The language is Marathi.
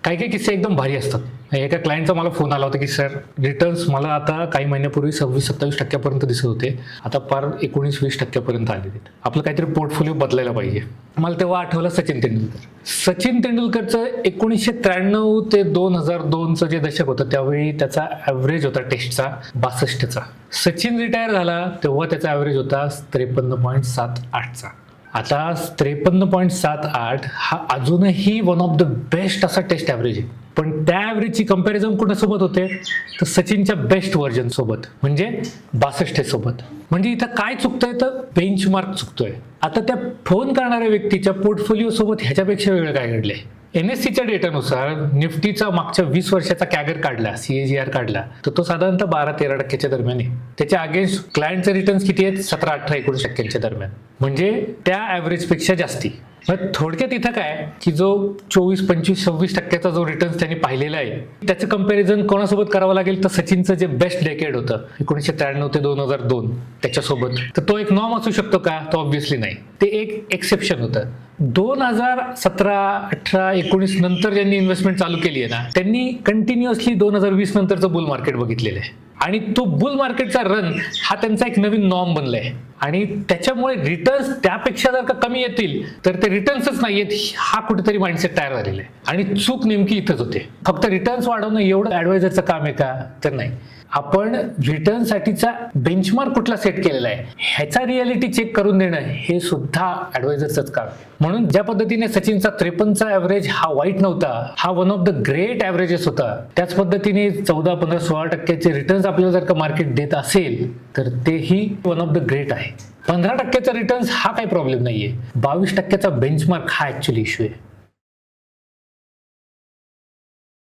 काही काही किस्से एकदम भारी असतात. एका क्लायंटचा मला फोन आला होता की सर रिटर्न्स मला आता काही महिन्यापूर्वी 26-27% दिसत होते, आता पार 19-20% आले. आपलं काहीतरी पोर्टफोलिओ बदलायला पाहिजे. मला तेव्हा आठवलं सचिन तेंडुलकर. सचिन तेंडुलकरचं 1993 ते 2002चं जे दशक होतं त्यावेळी त्याचा ॲव्हरेज होता टेस्टचा 62चा. सचिन रिटायर झाला तेव्हा त्याचा ॲव्हरेज होता 53.78चा. आता 53.78 हा अजूनही वन ऑफ द बेस्ट असा टेस्ट ॲव्हरेज आहे. पण त्या ॲव्हरेजची कंपॅरिझन कोणासोबत होते तर सचिनच्या बेस्ट व्हर्जन सोबत, म्हणजे 62 सोबत. म्हणजे इथं काय चुकतंय तर बेंचमार्क चुकतोय. आता त्या फोन करणाऱ्या व्यक्तीच्या पोर्टफोलिओ सोबत ह्याच्यापेक्षा वेगळं काय घडलंय. NSEच्या डेटानुसार निफ्टीचा मागच्या 20 वर्षाचा कॅगर काढला, CAGR काढला तर तो साधारणतः 12-13% दरम्यान आहे. त्याच्या अगेन्स्ट क्लायंटचे रिटर्न्स किती आहेत 17-18-19% दरम्यान, म्हणजे त्या ॲव्हरेजपेक्षा जास्ती. थोडक्यात इथं काय की जो 24-25-26% जो रिटर्न्स त्यांनी पाहिलेला आहे त्याचं कंपॅरिझन कोणासोबत करावं लागेल तर सचिनचं जे बेस्ट डेकेड होतं 1993 ते 2002 त्याच्यासोबत. तर तो एक नॉर्म असू शकतो का, तो ऑब्व्हियसली नाही, ते एक एक्सेप्शन होतं. 2017, 18, 19 नंतर ज्यांनी इन्व्हेस्टमेंट चालू केली आहे ना त्यांनी कंटिन्युअसली 2020 नंतरचं बुल मार्केट बघितलेलं आहे आणि तो बुल मार्केटचा रन हा त्यांचा एक नवीन नॉर्म बनलाय आणि त्याच्यामुळे रिटर्न्स त्यापेक्षा जर का कमी येतील तर ते रिटर्न्सच नाही येत हा कुठेतरी माइंडसेट तयार झालेला आहे. आणि चूक नेमकी इथंच होते. फक्त रिटर्न्स वाढवणं एवढं ॲडवायझरचं काम आहे का तर नाही. आपण रिटर्नसाठीचा बेंचमार्क कुठला सेट केलेला आहे ह्याचा रियालिटी चेक करून देणं हे सुद्धा ॲडवायझरचंच काम आहे. म्हणून ज्या पद्धतीने सचिनचा 53चा ॲव्हरेज हा वाईट नव्हता, हा वन ऑफ द ग्रेट ॲव्हरेजेस होता, त्याच पद्धतीने 14-15-16% रिटर्न्स आपल्याला जर का मार्केट देत असेल तर तेही वन ऑफ द ग्रेट आहे. 15%चा रिटर्न्स हा काही प्रॉब्लेम नाहीये, 22%चा बेंचमार्क हा ऍक्च्युअली इश्यू आहे.